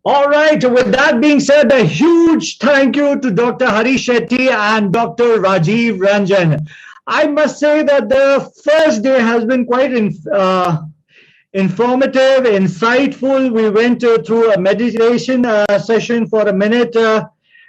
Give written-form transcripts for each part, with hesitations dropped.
All right. With that being said, a huge thank you to Dr. Hari Shetty and Dr. Rajiv Ranjan. I must say that the first day has been quite informative, insightful. We went through a meditation session for a minute,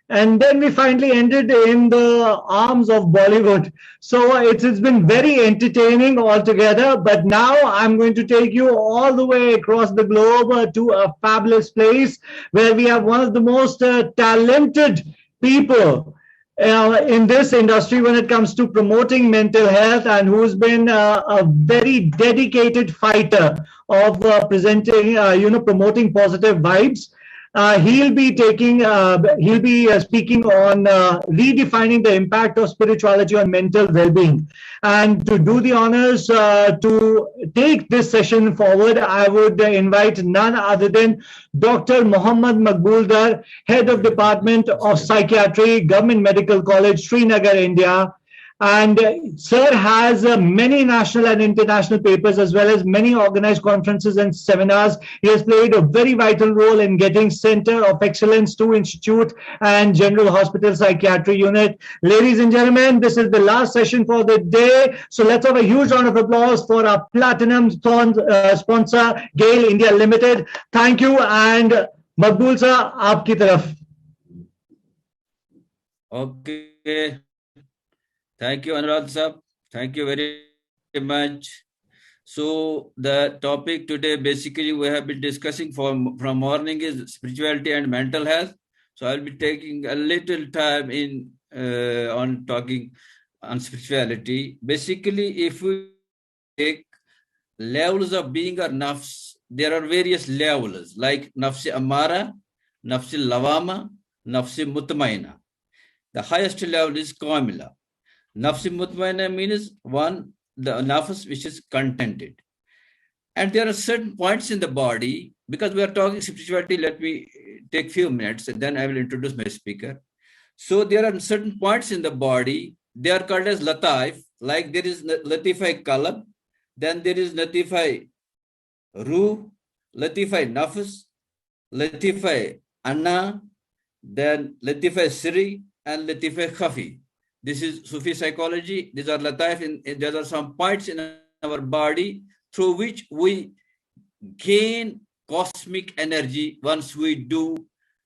and then we finally ended in the arms of Bollywood. So it's been very entertaining altogether. But now I'm going to take you all the way across the globe to a fabulous place where we have one of the most talented people in this industry when it comes to promoting mental health, and who's been a very dedicated fighter of presenting, promoting positive vibes. He'll be speaking on redefining the impact of spirituality on mental well-being. And to do the honors to take this session forward, I would invite none other than Dr. Mohammad Maqbooldar, Head of Department of Psychiatry, Government Medical College, Srinagar, India. And Sir has many national and international papers, as well as many organized conferences and seminars. He has played a very vital role in getting Center of Excellence to Institute and General Hospital Psychiatry Unit. Ladies and gentlemen, this is the last session for the day. So let's have a huge round of applause for our platinum sponsor, Gale India Limited. Thank you. And Maqbool sir, aapki taraf. Okay. Thank you, Anurag sir. Thank you very much. So the topic today, basically, we have been discussing from morning is spirituality and mental health. So I'll be taking a little time in on talking on spirituality. Basically, if we take levels of being or nafs, there are various levels like nafsi amara, nafsi lawama, nafsi mutmaina. The highest level is kamila. Nafsi mutmaina means one, the nafs which is contented. And there are certain points in the body, because we are talking spirituality, let me take few minutes and then I will introduce my speaker. So there are certain points in the body, they are called as lataif, like there is latifai qalb, then there is latifai ruh, latifai nafs, latifai anna, then latifai siri, and latifai khafi. This is Sufi psychology. These are lataif. There are some points in our body through which we gain cosmic energy once we do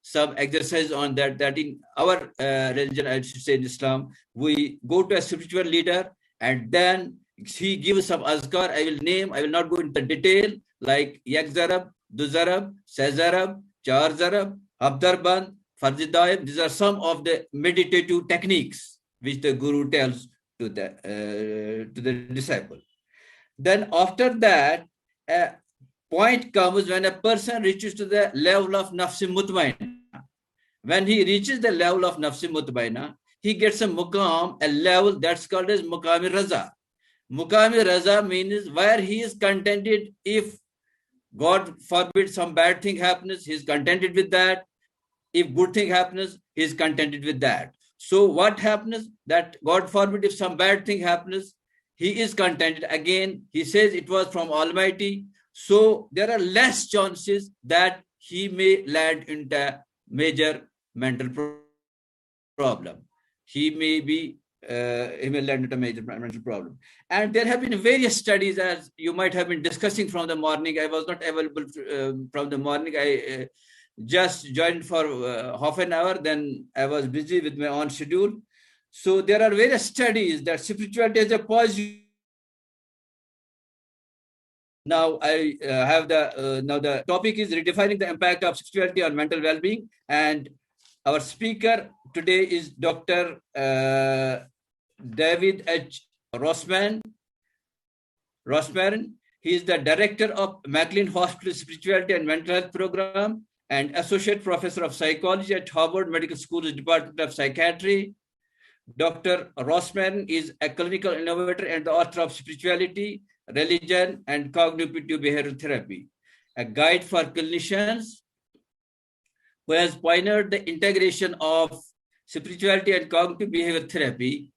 some exercise on that. That in our religion, I should say in Islam, we go to a spiritual leader and then he gives some azkar. I will not go into detail, like yak zarab, du zarab, se zarab, char zarab, abdarband, farzidaib. These are some of the meditative techniques which the guru tells to the disciple. Then after that, a point comes when a person reaches to the level of nafsi mutmaina. When he reaches the level of nafsi mutmaina, he gets a mukam, a level that's called as mukami raza. Mukami raza means where he is contented. If God forbid some bad thing happens, he is contented with that. If good thing happens, he is contented with that. So what happens? That God forbid if some bad thing happens, he is contented. Again, he says it was from Almighty. So there are less chances that he may land into major mental problem. He may land into major mental problem. And there have been various studies, as you might have been discussing from the morning. I was not available from the morning. I just joined for half an hour, then I was busy with my own schedule. So there are various studies that spirituality is a positive. Now I have the topic is redefining the impact of spirituality on mental well-being, and our speaker today is Dr. David H. Rosmarin. He is the director of McLean Hospital Spirituality and Mental Health Program and Associate Professor of Psychology at Harvard Medical School's Department of Psychiatry. Dr. Rosmarin is a clinical innovator and the author of Spirituality, Religion, and Cognitive-Behavioural Therapy, a guide for clinicians who has pioneered the integration of spirituality and cognitive behavioral therapy.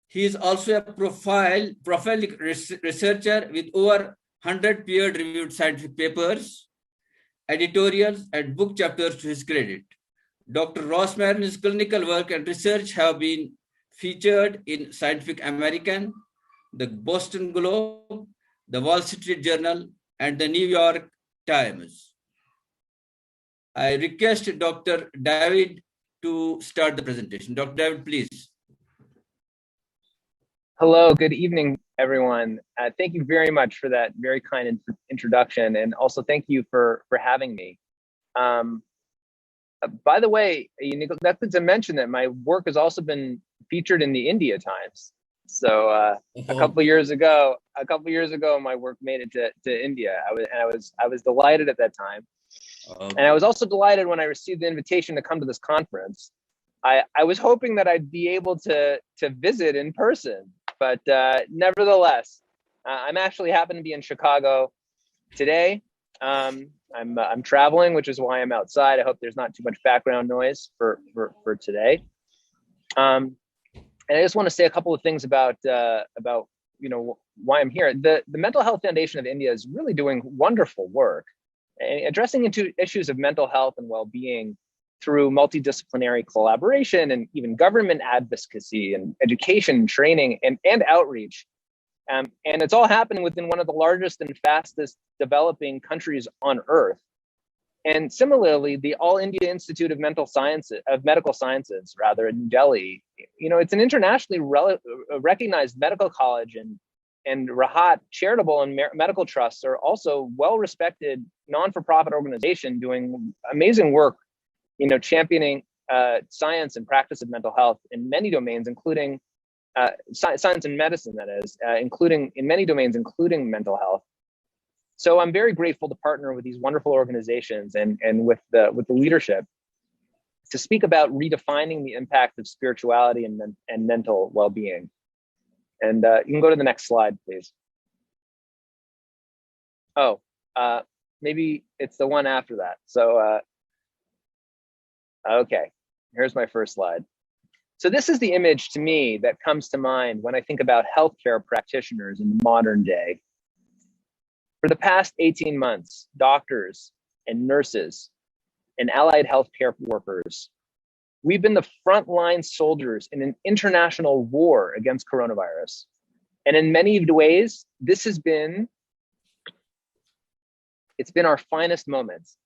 He is also a prolific researcher with over 100 peer-reviewed scientific papers. editorials, and book chapters to his credit. Dr. Rosmarin's clinical work and research have been featured in Scientific American, the Boston Globe, the Wall Street Journal, and the New York Times. I request Dr. David to start the presentation. Dr. David, please. Hello, good evening, everyone. Thank you very much for that very kind introduction, and also thank you for having me. By the way, you neglected to mention that my work has also been featured in the India Times. So a couple of years ago, my work made it to India. I was delighted at that time, and I was also delighted when I received the invitation to come to this conference. I was hoping that I'd be able to visit in person, but nevertheless, I'm actually happen to be in Chicago today. I'm traveling, which is why I'm outside. I hope there's not too much background noise for today. And I just want to say a couple of things about why I'm here. The Mental Health Foundation of India is really doing wonderful work, addressing into issues of mental health and well-being through multidisciplinary collaboration and even government advocacy and education and training and outreach. And it's all happening within one of the largest and fastest developing countries on earth. And similarly, the All India Institute of Medical Sciences, in New Delhi, it's an internationally recognized medical college, and Rahat charitable and medical trusts are also well-respected non-for-profit organization doing amazing work, championing science and practice of mental health in many domains, including science and medicine, that is, including in many domains, including mental health. So I'm very grateful to partner with these wonderful organizations and with the leadership to speak about redefining the impact of spirituality and mental well-being. And you can go to the next slide, please. Oh, maybe it's the one after that. So, okay, here's my first slide. So this is the image to me that comes to mind when I think about healthcare practitioners in the modern day. For the past 18 months, doctors and nurses and allied healthcare workers, we've been the frontline soldiers in an international war against coronavirus. And in many ways, it's been our finest moments.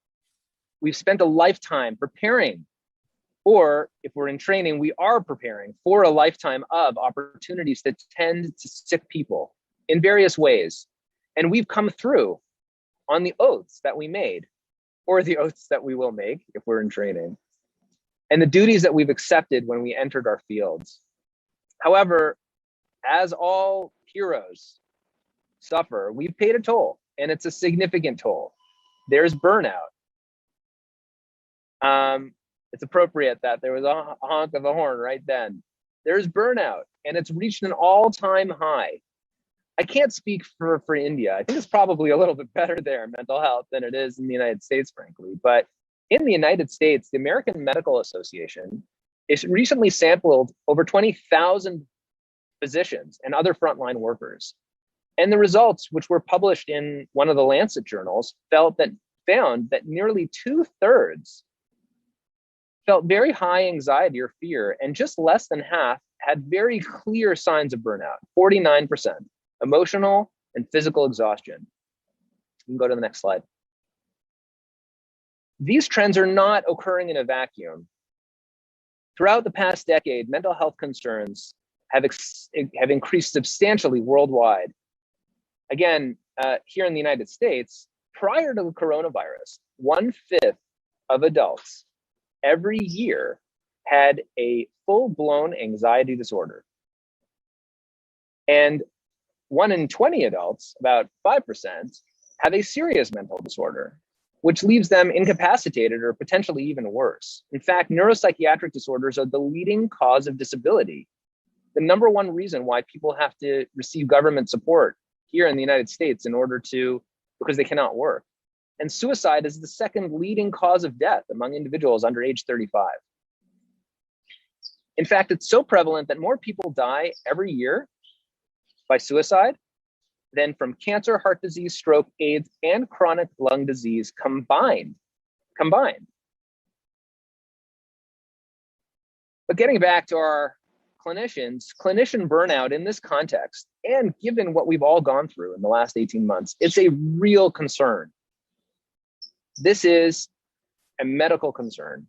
We've spent a lifetime preparing, or if we're in training, we are preparing for a lifetime of opportunities to tend to sick people in various ways. And we've come through on the oaths that we made, or the oaths that we will make if we're in training, and the duties that we've accepted when we entered our fields. However, as all heroes suffer, we've paid a toll, and it's a significant toll. There's burnout. It's appropriate that there was a honk of a horn right then. There's burnout, and it's reached an all-time high. I can't speak for India. I think it's probably a little bit better there in mental health than it is in the United States, frankly. But in the United States, the American Medical Association has recently sampled over 20,000 physicians and other frontline workers. And the results, which were published in one of the Lancet journals, found that nearly 2/3 felt very high anxiety or fear, and just less than half had very clear signs of burnout, 49%, emotional and physical exhaustion. You can go to the next slide. These trends are not occurring in a vacuum. Throughout the past decade, mental health concerns have increased substantially worldwide. Again, here in the United States, prior to the coronavirus, 1/5 of adults every year had a full-blown anxiety disorder. And 1 in 20 adults, about 5%, have a serious mental disorder, which leaves them incapacitated or potentially even worse. In fact, neuropsychiatric disorders are the leading cause of disability. The number one reason why people have to receive government support here in the United States because they cannot work. And suicide is the second leading cause of death among individuals under age 35. In fact, it's so prevalent that more people die every year by suicide than from cancer, heart disease, stroke, AIDS, and chronic lung disease combined. But getting back to our clinician burnout in this context, and given what we've all gone through in the last 18 months, it's a real concern. This is a medical concern.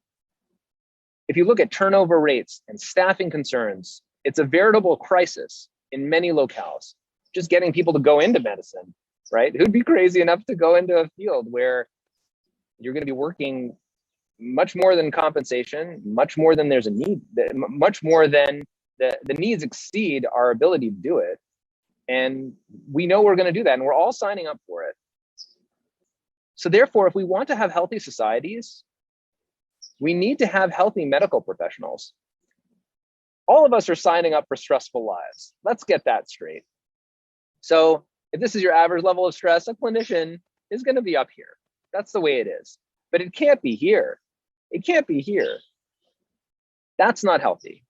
If you look at turnover rates and staffing concerns, it's a veritable crisis in many locales. Just getting people to go into medicine, right? Who'd be crazy enough to go into a field where you're going to be working much more than compensation, much more than there's a need, much more than the needs exceed our ability to do it. And we know we're going to do that, and we're all signing up for it. So therefore, if we want to have healthy societies, we need to have healthy medical professionals. All of us are signing up for stressful lives. Let's get that straight. So if this is your average level of stress, a clinician is going to be up here. That's the way it is. But it can't be here. It can't be here. That's not healthy.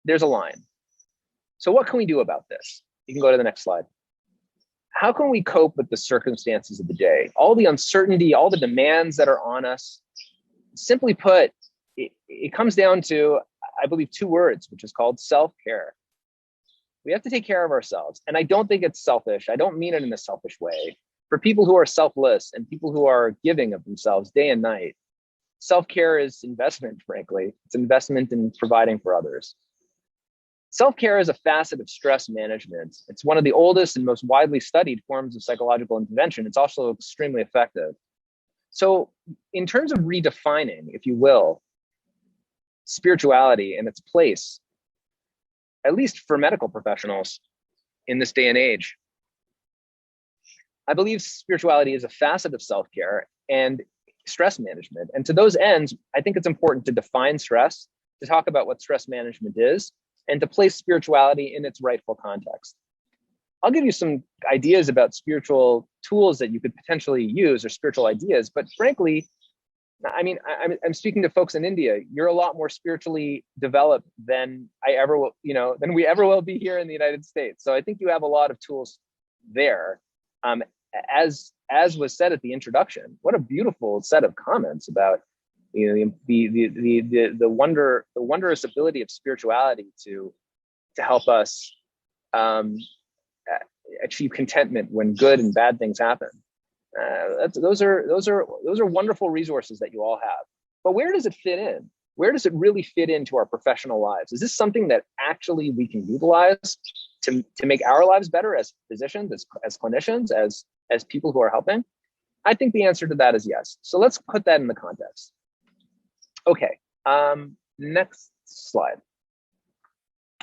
There's a line. So what can we do about this? You can go to the next slide. How can we cope with the circumstances of the day? All the uncertainty, all the demands that are on us. Simply put, it comes down to, I believe, 2 words, which is called self-care. We have to take care of ourselves. And I don't think it's selfish. I don't mean it in a selfish way. For people who are selfless and people who are giving of themselves day and night, self-care is investment, frankly. It's investment in providing for others. Self-care is a facet of stress management. It's one of the oldest and most widely studied forms of psychological intervention. It's also extremely effective. So in terms of redefining, if you will, spirituality and its place, at least for medical professionals in this day and age, I believe spirituality is a facet of self-care and stress management. And to those ends, I think it's important to define stress, to talk about what stress management is, and to place spirituality in its rightful context. I'll give you some ideas about spiritual tools that you could potentially use, or spiritual ideas, but frankly, I mean, I'm speaking to folks in India. You're a lot more spiritually developed than than we ever will be here in the United States. So I think you have a lot of tools there. As was said at the introduction, what a beautiful set of comments about the wondrous ability of spirituality to help us achieve contentment when good and bad things happen. Those are wonderful resources that you all have. But where does it fit in? Where does it really fit into our professional lives? Is this something that actually we can utilize to make our lives better as physicians, as clinicians, as people who are helping? I think the answer to that is yes. So let's put that in the context. Okay, next slide.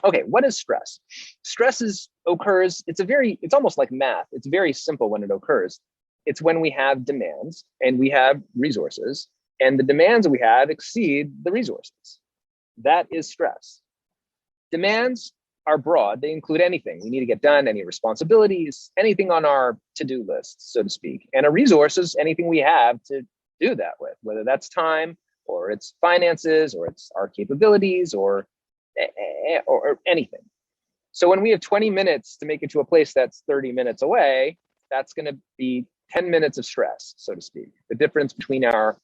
Okay, what is stress? Stress occurs, it's almost like math. It's very simple when it occurs. It's when we have demands and we have resources, and the demands we have exceed the resources. That is stress. Demands are broad. They include anything we need to get done, any responsibilities, anything on our to-do list, so to speak. And a resource is anything we have to do that with, whether that's time, or it's finances, or it's our capabilities, or anything. So when we have 20 minutes to make it to a place that's 30 minutes away, that's going to be 10 minutes of stress, so to speak, the difference between our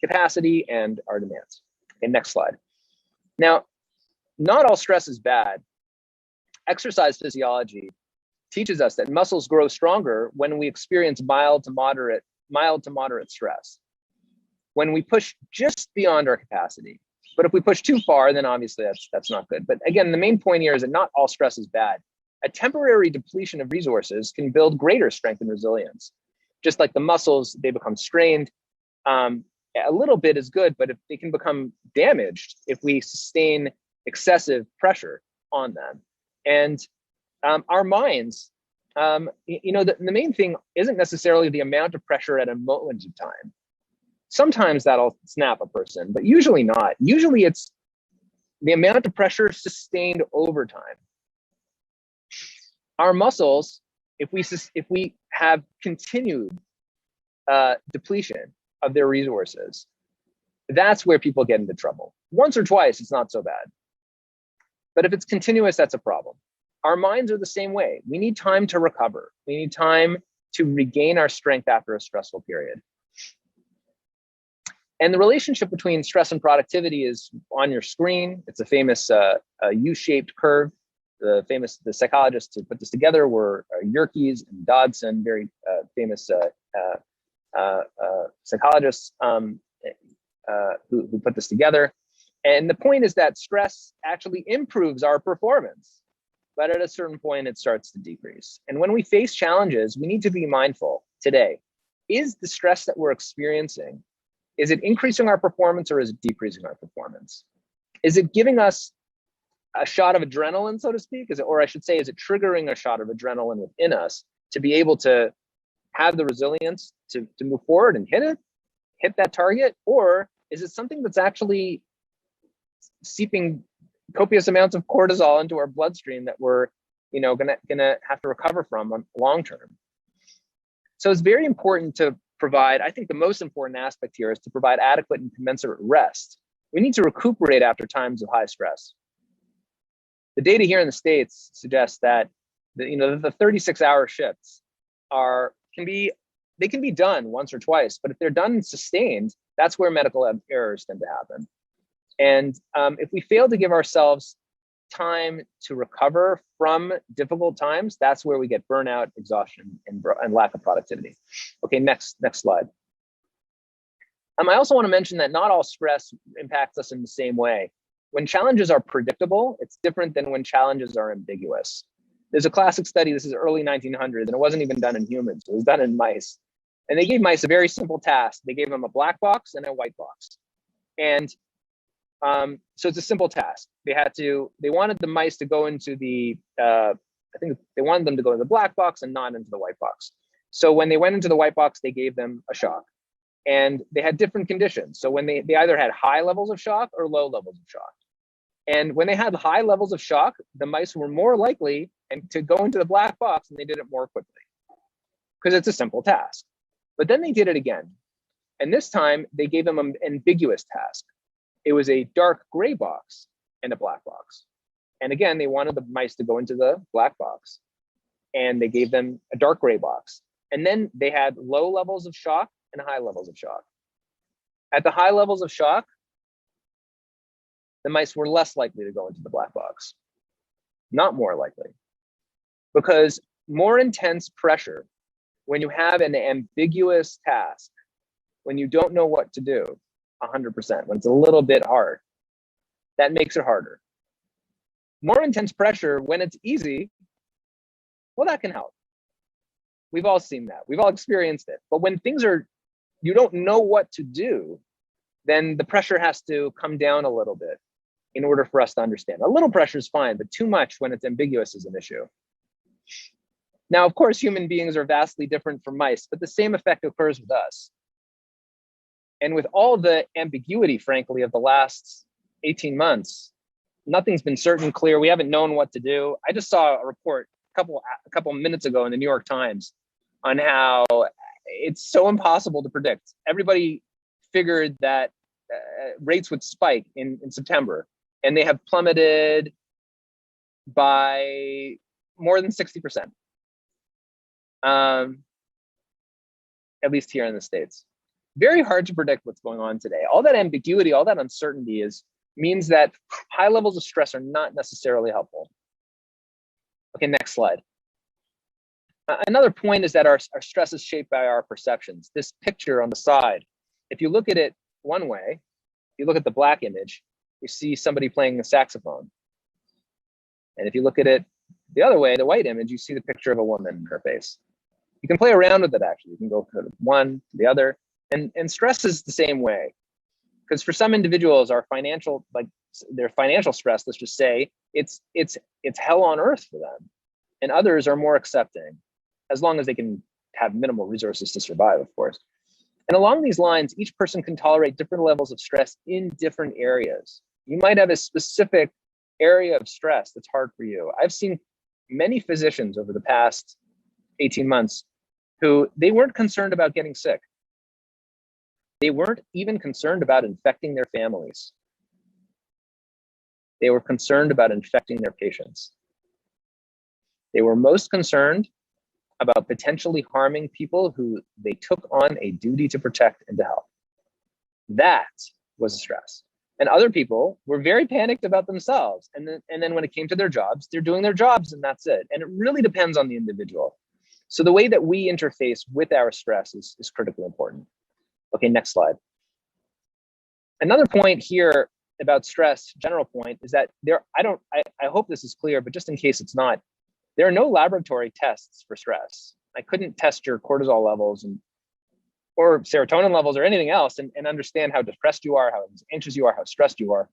capacity and our demands. Okay, next slide. Now, not all stress is bad. Exercise physiology teaches us that muscles grow stronger when we experience mild to moderate stress, when we push just beyond our capacity. But if we push too far, then obviously that's not good. But again, the main point here is that not all stress is bad. A temporary depletion of resources can build greater strength and resilience. Just like the muscles, they become strained. A little bit is good, but if they can become damaged if we sustain excessive pressure on them. And our minds, the main thing isn't necessarily the amount of pressure at a moment of time. Sometimes that'll snap a person, but usually not. Usually it's the amount of pressure sustained over time. Our muscles, if we have continued depletion of their resources, that's where people get into trouble. Once or twice, it's not so bad. But if it's continuous, that's a problem. our minds are the same way. We need time to recover. We need time to regain our strength after a stressful period. And the relationship between stress and productivity is on your screen. It's a famous U-shaped curve. The psychologists who put this together were Yerkes and Dodson, very famous psychologists who put this together. And the point is that stress actually improves our performance, but at a certain point it starts to decrease. And when we face challenges, we need to be mindful today. Is the stress that we're experiencing, is it increasing our performance or is it decreasing our performance? Is it giving us a shot of adrenaline, so to speak? Is it triggering a shot of adrenaline within us to be able to have the resilience to move forward and hit that target? Or is it something that's actually seeping copious amounts of cortisol into our bloodstream that we're gonna have to recover from long term? So it's very important to provide, I think the most important aspect here is to provide adequate and commensurate rest. We need to recuperate after times of high stress. The data here in the States suggests that the 36-hour shifts can be done once or twice, but if they're done sustained, that's where medical errors tend to happen. And if we fail to give ourselves time to recover from difficult times, that's where we get burnout, exhaustion, and lack of productivity. Okay, next slide. I also want to mention that not all stress impacts us in the same way. When challenges are predictable, it's different than when challenges are ambiguous. There's a classic study, this is early 1900s, and it wasn't even done in humans, it was done in mice. And they gave mice a very simple task. They gave them a black box and a white box. And so it's a simple task. They wanted the mice to go into I think they wanted them to go into the black box and not into the white box. So when they went into the white box, they gave them a shock. And they had different conditions. So when they either had high levels of shock or low levels of shock. And when they had high levels of shock, the mice were more likely to go into the black box, and they did it more quickly because it's a simple task. But then they did it again. And this time they gave them an ambiguous task. It was a dark gray box and a black box. And again, they wanted the mice to go into the black box, and they gave them a dark gray box. And then they had low levels of shock and high levels of shock. At the high levels of shock, the mice were less likely to go into the black box, not more likely, because more intense pressure, when you have an ambiguous task, when you don't know what to do 100%, when it's a little bit hard, that makes it harder. More intense pressure when it's easy, well, that can help. We've all seen that. We've all experienced it. But when you don't know what to do, then the pressure has to come down a little bit in order for us to understand. A little pressure is fine, but too much when it's ambiguous is an issue. Now, of course, human beings are vastly different from mice, but the same effect occurs with us. And with all the ambiguity, frankly, of the last 18 months, nothing's been certain, clear. We haven't known what to do. I just saw a report a couple minutes ago in the New York Times on how it's so impossible to predict. Everybody figured that rates would spike in September, and they have plummeted by more than 60%, at least here in the States. Very hard to predict what's going on today. All that ambiguity, all that uncertainty means that high levels of stress are not necessarily helpful. Okay, next slide. Another point is that our stress is shaped by our perceptions. This picture on the side, if you look at it one way, you look at the black image, you see somebody playing a saxophone. And if you look at it the other way, the white image, you see the picture of a woman in her face. You can play around with it, actually. You can go from one to the other. And stress is the same way. Because for some individuals, their financial stress, let's just say, it's hell on earth for them. And others are more accepting, as long as they can have minimal resources to survive, of course. And along these lines, each person can tolerate different levels of stress in different areas. You might have a specific area of stress that's hard for you. I've seen many physicians over the past 18 months who they weren't concerned about getting sick. They weren't even concerned about infecting their families. They were concerned about infecting their patients. They were most concerned about potentially harming people who they took on a duty to protect and to help. That was a stress. And other people were very panicked about themselves. And then when it came to their jobs, they're doing their jobs and that's it. And it really depends on the individual. So the way that we interface with our stress is critically important. Okay, next slide. Another point here about stress, general point, is that I hope this is clear, but just in case it's not, there are no laboratory tests for stress. I couldn't test your cortisol levels or serotonin levels or anything else and understand how depressed you are, how anxious you are, how stressed you are.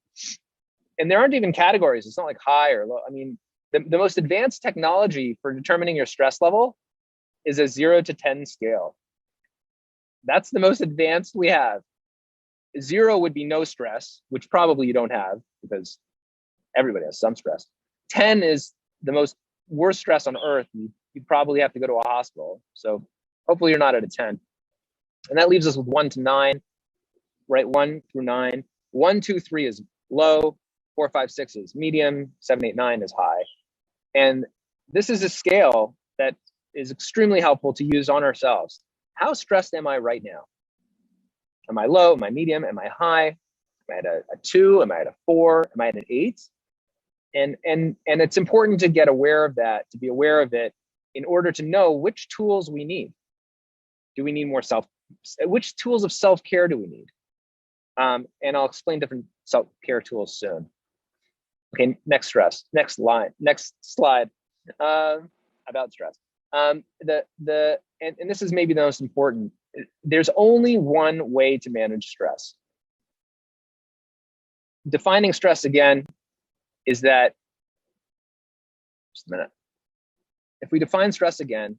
And there aren't even categories. It's not like high or low. I mean, the most advanced technology for determining your stress level is a 0 to 10 scale. That's the most advanced we have. 0 would be no stress, which probably you don't have because everybody has some stress. 10 is the worst stress on earth. You probably have to go to a hospital. So hopefully you're not at a 10. And that leaves us with 1 to 9, right? 1 through 9. 1, 2, 3 is low. 4, 5, 6 is medium. 7, 8, 9 is high. And this is a scale that is extremely helpful to use on ourselves. How stressed am I right now? Am I low? Am I medium? Am I high? Am I at a 2? Am I at a 4? Am I at an 8? And it's important to get aware of that, to be aware of it in order to know which tools we need. Do we need more which tools of self-care do we need? And I'll explain different self-care tools soon. Okay, next slide about stress. And this is maybe the most important. There's only one way to manage stress. Defining stress again is that, just a minute. If we define stress again,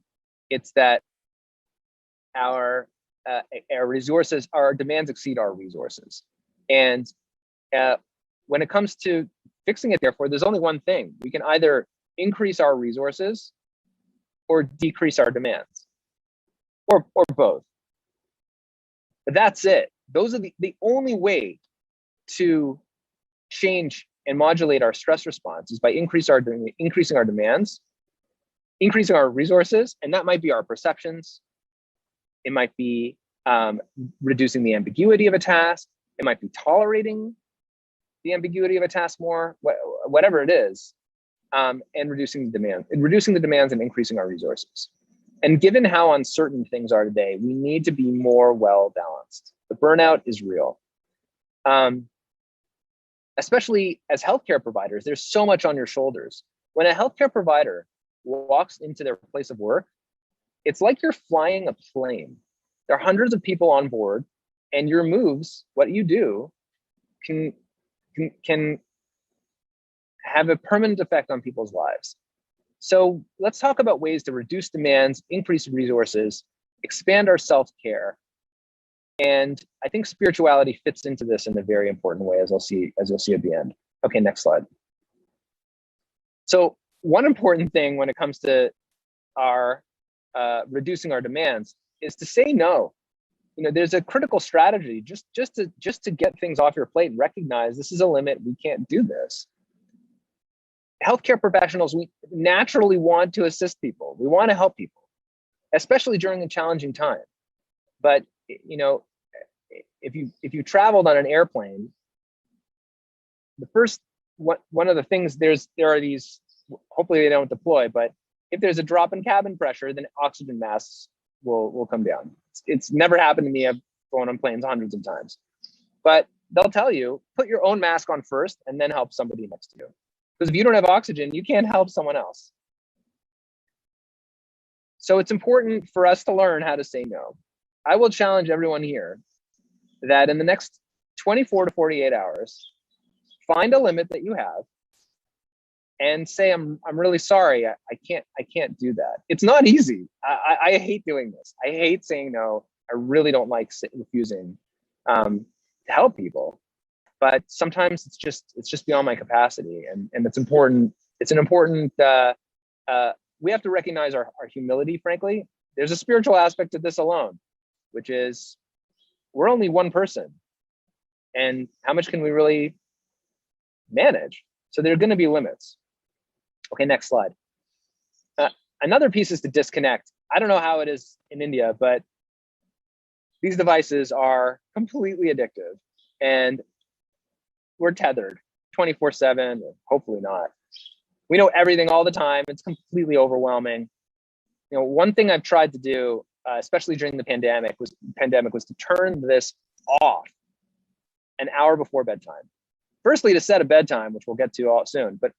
it's that our resources, our demands exceed our resources. And when it comes to fixing it, therefore, there's only one thing. We can either increase our resources or decrease our demands, or both. But that's it. Those are the only way to change and modulate our stress response is by increasing our demands, increasing our resources, and that might be our perceptions. It might be reducing the ambiguity of a task. It might be tolerating the ambiguity of a task more, whatever it is, and reducing the demands and increasing our resources. And given how uncertain things are today, we need to be more well-balanced. The burnout is real. Especially as healthcare providers, there's so much on your shoulders. When a healthcare provider walks into their place of work, it's like you're flying a plane. There are hundreds of people on board, and your moves, what you do, can have a permanent effect on people's lives. So let's talk about ways to reduce demands, increase resources, expand our self-care. And I think spirituality fits into this in a very important way, as you'll see at the end. Okay, next slide. So one important thing when it comes to our reducing our demands is to say no. You know, there's a critical strategy just to get things off your plate and recognize this is a limit. We can't do this. Healthcare professionals, we naturally want to assist people. We want to help people, especially during a challenging time. But you know, if you traveled on an airplane, one of the things there are these. Hopefully they don't deploy, but if there's a drop in cabin pressure, then oxygen masks will come down. It's never happened to me. I've flown on planes hundreds of times, but they'll tell you put your own mask on first and then help somebody next to you. Because if you don't have oxygen, you can't help someone else. So it's important for us to learn how to say no. I will challenge everyone here that in the next 24 to 48 hours, find a limit that you have and say, I'm really sorry, I can't do that. It's not easy. I hate doing this. I hate saying no. I really don't like refusing to help people. But sometimes it's just beyond my capacity, and it's important. It's an important. We have to recognize our humility. Frankly, there's a spiritual aspect to this alone, which is we're only one person, and how much can we really manage? So there are going to be limits. Okay, next slide. Another piece is to disconnect. I don't know how it is in India, but these devices are completely addictive, and we're tethered 24/7, hopefully not. We know everything all the time. It's completely overwhelming. One thing I've tried to do, especially during the pandemic, was to turn this off an hour before bedtime. Firstly, to set a bedtime, which we'll get to all soon, but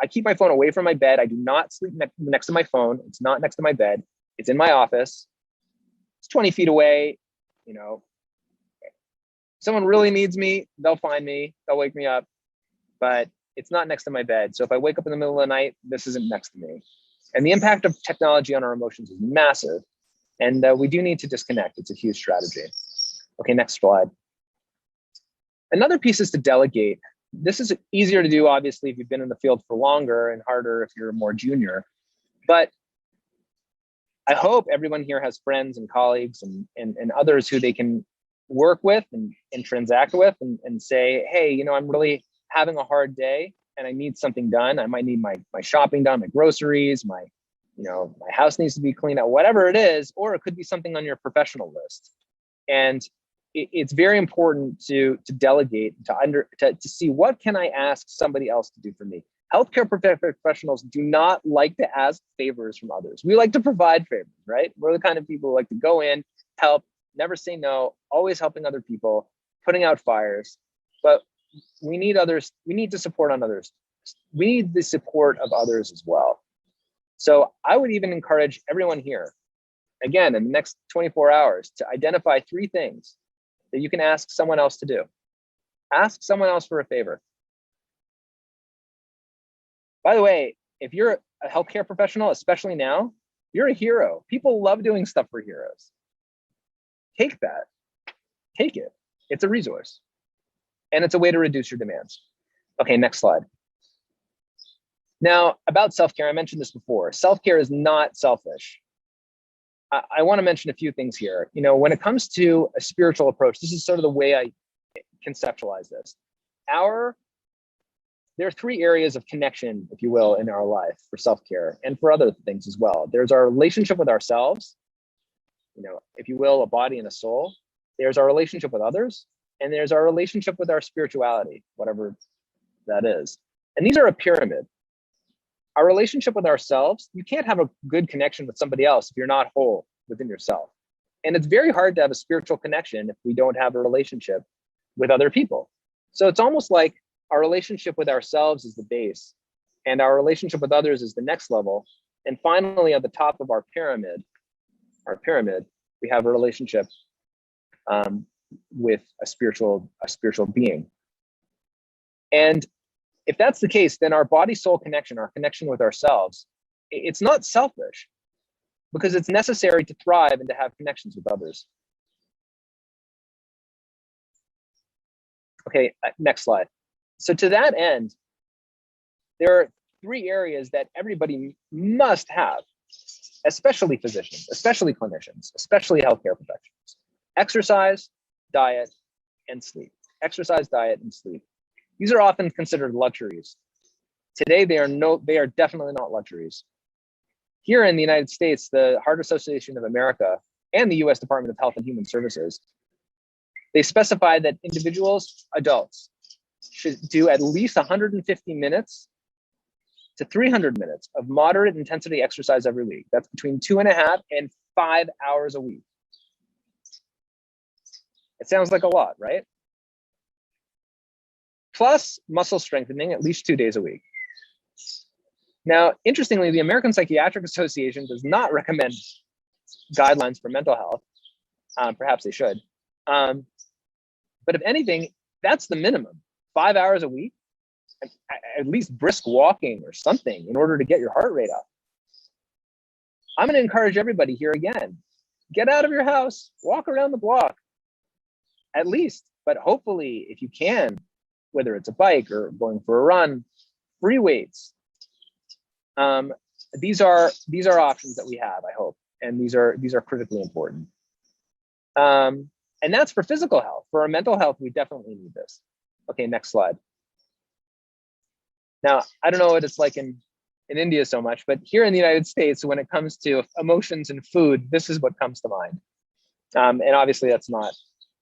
I keep my phone away from my bed. I do not sleep next to my phone. It's not next to my bed. It's in my office. It's 20 feet away. Someone really needs me, they'll find me, they'll wake me up, but it's not next to my bed. So if I wake up in the middle of the night, this isn't next to me. And the impact of technology on our emotions is massive. And we do need to disconnect. It's a huge strategy. Okay, next slide. Another piece is to delegate. This is easier to do, obviously, if you've been in the field for longer, and harder if you're more junior. But I hope everyone here has friends and colleagues and others who they can work with and transact with and say, hey, I'm really having a hard day and I need something done. I might need my shopping done, my groceries, my house needs to be cleaned out, whatever it is, or it could be something on your professional list. And it's very important to delegate, to see what can I ask somebody else to do for me. Healthcare professionals do not like to ask favors from others. We like to provide favors, right? We're the kind of people who like to go in, help, never say no, always helping other people, putting out fires. But we need others. We need to support on others. We need the support of others as well. So I would even encourage everyone here, again, in the next 24 hours, to identify 3 things that you can ask someone else to do. Ask someone else for a favor. By the way, if you're a healthcare professional, especially now, you're a hero. People love doing stuff for heroes. Take that. Take it. It's a resource. And it's a way to reduce your demands. Okay, next slide. Now, about self-care, I mentioned this before. Self-care is not selfish. I want to mention a few things here. When it comes to a spiritual approach, this is sort of the way I conceptualize this. There are 3 areas of connection, if you will, in our life for self-care and for other things as well. There's our relationship with ourselves, if you will, a body and a soul. There's our relationship with others, and there's our relationship with our spirituality, whatever that is. And these are a pyramid. Our relationship with ourselves, you can't have a good connection with somebody else if you're not whole within yourself. And it's very hard to have a spiritual connection if we don't have a relationship with other people. So it's almost like our relationship with ourselves is the base, and our relationship with others is the next level. And finally, at the top of our pyramid, we have a relationship with a spiritual being. And if that's the case, then our body-soul connection, our connection with ourselves, it's not selfish, because it's necessary to thrive and to have connections with others. Okay, next slide. So to that end, there are 3 areas that everybody must have, especially physicians, especially clinicians, especially healthcare professionals: exercise, diet, and sleep. Exercise, diet, and sleep. These are often considered luxuries. Today, they are definitely not luxuries. Here in the United States, the Heart Association of America and the US Department of Health and Human Services, they specify that adults, should do at least 150 minutes to 300 minutes of moderate intensity exercise every week. That's between 2.5 and 5 hours a week. It sounds like a lot, right? Plus muscle strengthening at least 2 days a week. Now, interestingly, the American Psychiatric Association does not recommend guidelines for mental health. Perhaps they should. But if anything, that's the minimum. 5 hours a week, at least brisk walking or something in order to get your heart rate up. I'm going to encourage everybody here again, get out of your house, walk around the block, at least. But hopefully, if you can, whether it's a bike or going for a run, free weights. These are options that we have, I hope, and these are critically important. And that's for physical health. For our mental health, we definitely need this. Okay, next slide. Now, I don't know what it's like in in India so much, but here in the United States, when it comes to emotions and food, this is what comes to mind. And obviously that's not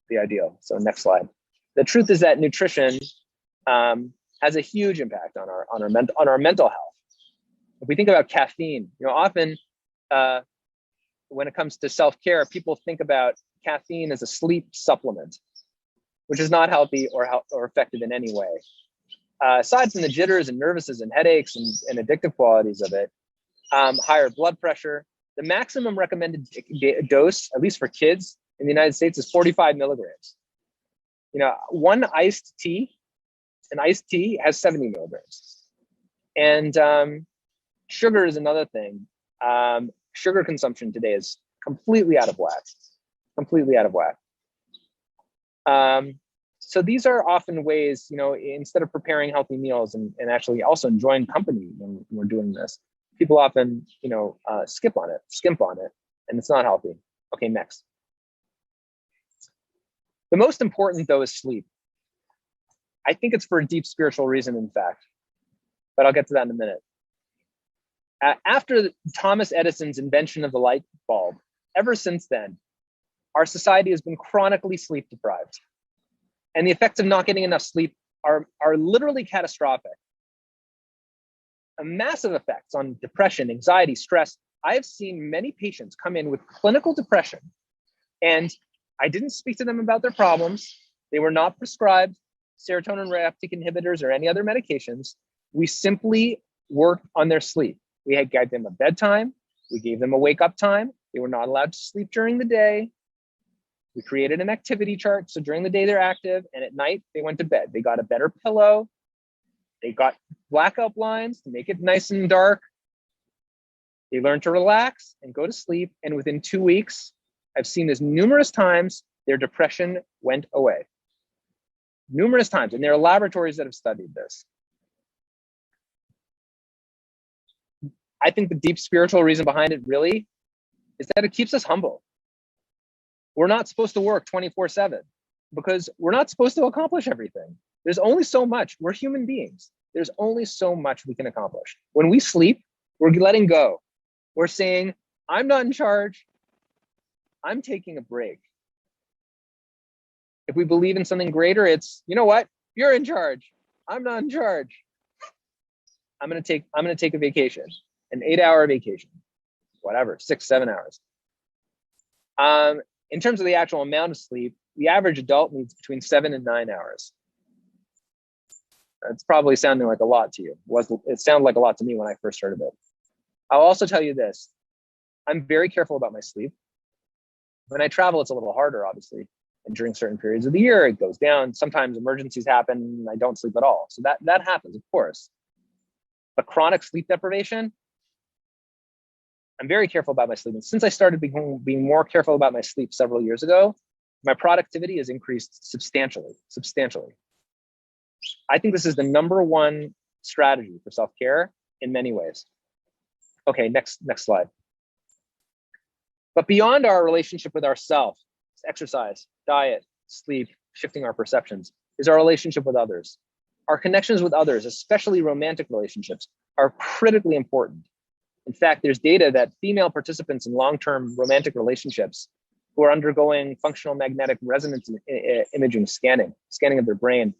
the ideal. So next slide. The truth is that nutrition has a huge impact on our mental health. If we think about caffeine, often when it comes to self-care, people think about caffeine as a sleep supplement, which is not healthy or effective in any way. Aside from the jitters and nervousness and headaches and addictive qualities of it, higher blood pressure, the maximum recommended dose, at least for kids in the United States, is 45 milligrams. One iced tea, an iced tea has 70 milligrams. And sugar is another thing. Sugar consumption today is completely out of whack, So these are often ways, instead of preparing healthy meals and actually also enjoying company when we're doing this, people often, skimp on it, and it's not healthy. Okay, next. The most important, though, is sleep. I think it's for a deep spiritual reason, in fact, but I'll get to that in a minute. After Thomas Edison's invention of the light bulb, ever since then, our society has been chronically sleep deprived. And the effects of not getting enough sleep are literally catastrophic. Massive effects on depression, anxiety, stress. I have seen many patients come in with clinical depression, and I didn't speak to them about their problems. They were not prescribed serotonin reuptake inhibitors or any other medications. We simply worked on their sleep. We had gave them a bedtime. We gave them a wake up time. They were not allowed to sleep during the day. We created an activity chart. So during the day, they're active, and at night, they went to bed. They got a better pillow. They got blackout blinds to make it nice and dark. They learned to relax and go to sleep. And within 2 weeks, I've seen this numerous times, their depression went away. Numerous times. And there are laboratories that have studied this. I think the deep spiritual reason behind it really is that it keeps us humble. We're not supposed to work 24/7 because we're not supposed to accomplish everything. There's only so much. We're human beings. There's only so much we can accomplish. When we sleep, we're letting go. We're saying, I'm not in charge. I'm taking a break. If we believe in something greater, it's, you know what? You're in charge. I'm not in charge. I'm gonna take a vacation, an 8-hour vacation, whatever, 6-7 hours. In terms of the actual amount of sleep, the average adult needs between 7 and 9 hours. It's probably sounding like a lot to you. It sounded like a lot to me when I first heard of it. I'll also tell you this. I'm very careful about my sleep. When I travel, it's a little harder, obviously. And during certain periods of the year, it goes down. Sometimes emergencies happen and I don't sleep at all. So that happens, of course. But chronic sleep deprivation, I'm very careful about my sleep. And since I started being more careful about my sleep several years ago, my productivity has increased substantially. I think this is the #1 strategy for self-care in many ways. Okay, next slide. But beyond our relationship with ourselves, exercise, diet, sleep, shifting our perceptions, is our relationship with others. Our connections with others, especially romantic relationships, are critically important. In fact, there's data that female participants in long-term romantic relationships who are undergoing functional magnetic resonance imaging scanning of their brain,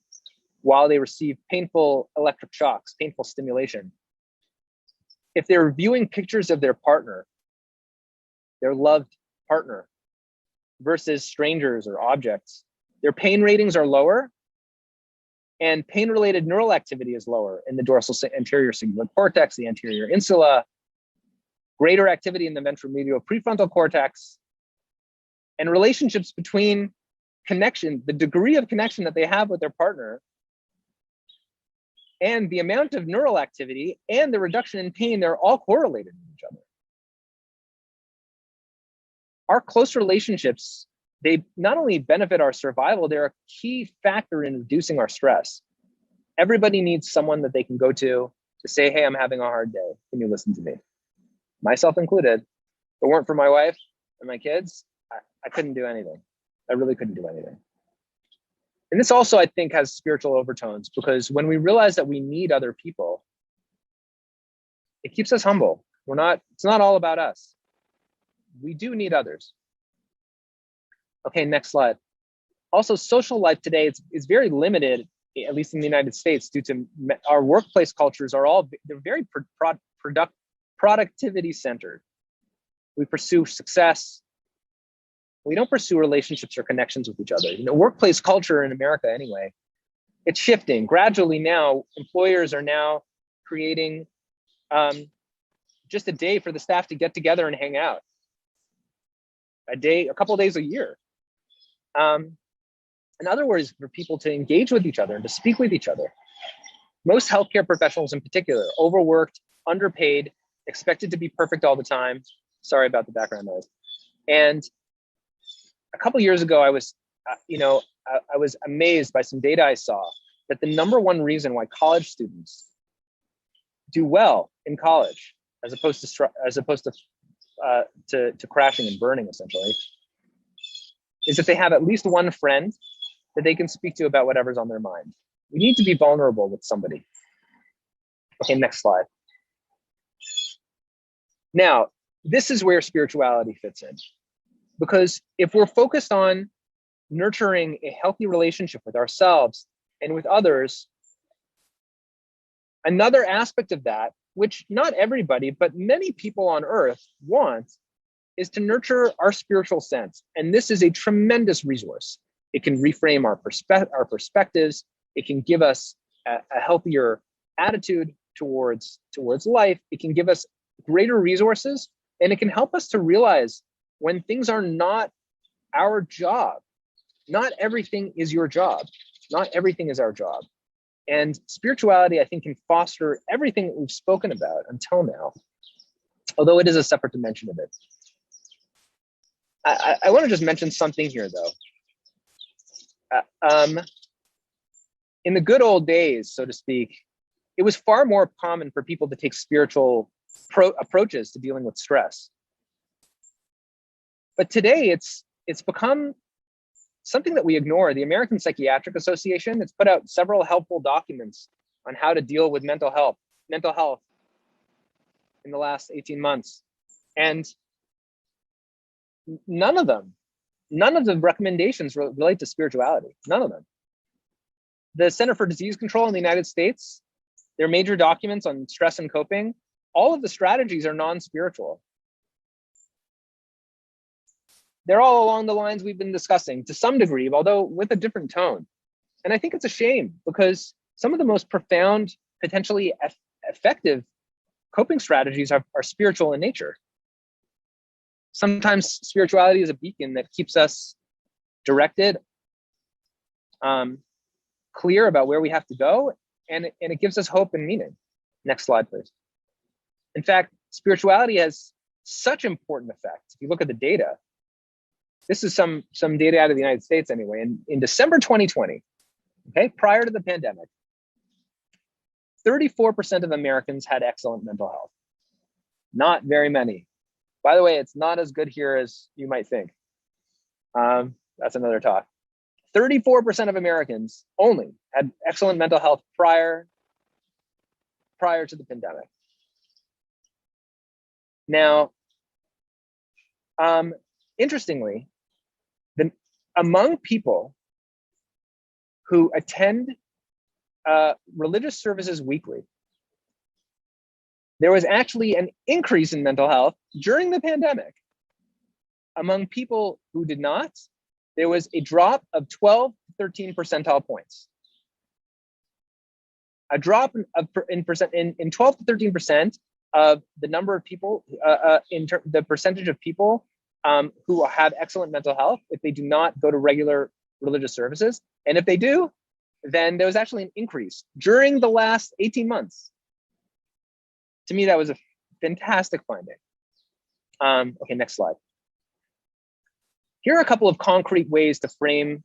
while they receive painful electric shocks, painful stimulation, if they're viewing pictures of their partner, their loved partner, versus strangers or objects, their pain ratings are lower, and pain-related neural activity is lower in the dorsal anterior cingulate cortex, the anterior insula, greater activity in the ventromedial prefrontal cortex, and relationships between connection, the degree of connection that they have with their partner, and the amount of neural activity and the reduction in pain, they're all correlated with each other. Our close relationships, they not only benefit our survival, they're a key factor in reducing our stress. Everybody needs someone that they can go to say, hey, I'm having a hard day. Can you listen to me? Myself included. If it weren't for my wife and my kids, I couldn't do anything. I really couldn't do anything. And this also, I think, has spiritual overtones, because when we realize that we need other people, It keeps us humble. It's not all about us. We do need others. Okay, next slide. Also, social life today is very limited, at least in the United States, due to our workplace cultures they're very productivity centered. We pursue success. We don't pursue relationships or connections with each other. Workplace culture in America anyway, it's shifting. Gradually now, employers are now creating just a day for the staff to get together and hang out. A couple of days a year. In other words, for people to engage with each other and to speak with each other. Most healthcare professionals in particular, overworked, underpaid, expected to be perfect all the time. Sorry about the background noise. And a couple of years ago, I was amazed by some data I saw that the number one reason why college students do well in college, as opposed to crashing and burning, essentially, is if they have at least one friend that they can speak to about whatever's on their mind. We need to be vulnerable with somebody. Okay, next slide. Now, this is where spirituality fits in. Because if we're focused on nurturing a healthy relationship with ourselves and with others, another aspect of that, which not everybody, but many people on earth want, is to nurture our spiritual sense. And this is a tremendous resource. It can reframe our perspectives. It can give us a healthier attitude towards life. It can give us greater resources, and it can help us to realize when things are not our job. Not everything is your job. Not everything is our job. And spirituality, I think, can foster everything that we've spoken about until now, although it is a separate dimension of it. I want to just mention something here, though. In the good old days, so to speak, it was far more common for people to take spiritual approaches to dealing with stress. But today, it's become something that we ignore. The American Psychiatric Association has put out several helpful documents on how to deal with mental health in the last 18 months. And none of the recommendations relate to spirituality. None of them. The Center for Disease Control in the United States, their major documents on stress and coping, all of the strategies are non-spiritual. They're all along the lines we've been discussing to some degree, although with a different tone. And I think it's a shame because some of the most profound, potentially effective coping strategies are spiritual in nature. Sometimes spirituality is a beacon that keeps us directed, clear about where we have to go, and it gives us hope and meaning. Next slide, please. In fact, spirituality has such important effects. If you look at the data, this is some data out of the United States anyway. In December 2020, okay, prior to the pandemic, 34% of Americans had excellent mental health. Not very many. By the way, it's not as good here as you might think. That's another talk. 34% of Americans only had excellent mental health prior to the pandemic. Now, interestingly, among people who attend religious services weekly, there was actually an increase in mental health during the pandemic. Among people who did not, there was a drop of 12 to 13 percentile points. A drop in 12 to 13% of the number of people, the percentage of people who have excellent mental health if they do not go to regular religious services. And if they do, then there was actually an increase during the last 18 months. To me, that was a fantastic finding. Okay, next slide. Here are a couple of concrete ways to frame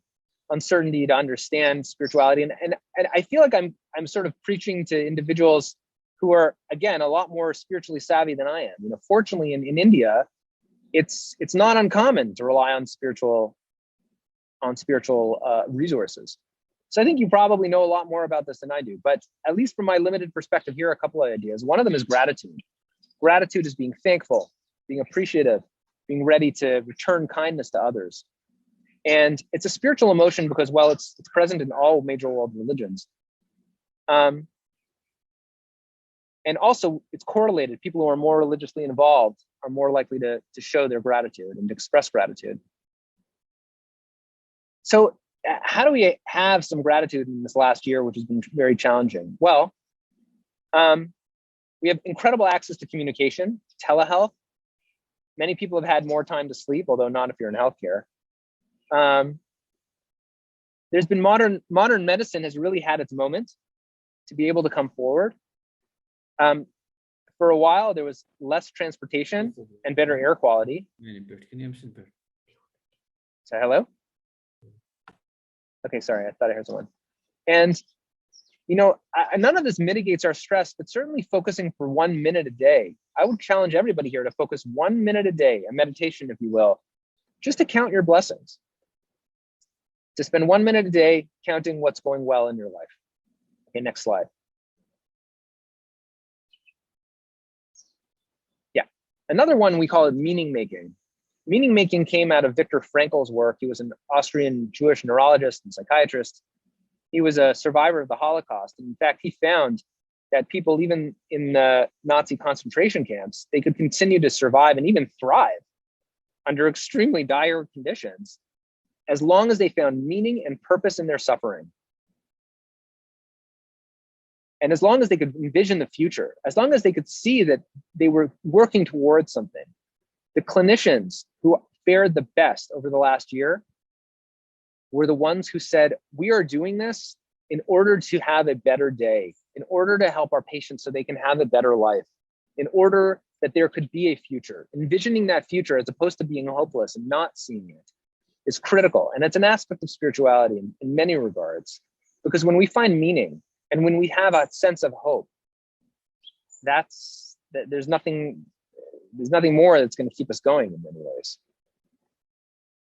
uncertainty to understand spirituality. And I feel like I'm sort of preaching to individuals who are, again, a lot more spiritually savvy than I am. Fortunately, in India, it's not uncommon to rely on spiritual resources. So I think you probably know a lot more about this than I do, but at least from my limited perspective, here are a couple of ideas. One of them is gratitude. Gratitude is being thankful, being appreciative, being ready to return kindness to others. And it's a spiritual emotion because, well, it's present in all major world religions. And also it's correlated. People who are more religiously involved are more likely to show their gratitude and to express gratitude. So how do we have some gratitude in this last year, which has been very challenging? Well, we have incredible access to communication, telehealth. Many people have had more time to sleep, although not if you're in healthcare. There's been modern medicine has really had its moment to be able to come forward. For a while, there was less transportation and better air quality. So hello? Okay, sorry, I thought I heard someone. And, none of this mitigates our stress, but certainly focusing for 1 minute a day. I would challenge everybody here to focus 1 minute a day, a meditation, if you will, just to count your blessings. To spend 1 minute a day counting what's going well in your life. Okay, next slide. Yeah, another one, we call it meaning making. Meaning making came out of Viktor Frankl's work. He was an Austrian Jewish neurologist and psychiatrist. He was a survivor of the Holocaust. And in fact, he found that people, even in the Nazi concentration camps, they could continue to survive and even thrive under extremely dire conditions as long as they found meaning and purpose in their suffering. And as long as they could envision the future, as long as they could see that they were working towards something. The clinicians who fared the best over the last year were the ones who said, we are doing this in order to have a better day, in order to help our patients so they can have a better life, in order that there could be a future. Envisioning that future as opposed to being hopeless and not seeing it is critical. And it's an aspect of spirituality in many regards, because when we find meaning and when we have a sense of hope, there's nothing more that's going to keep us going in many ways.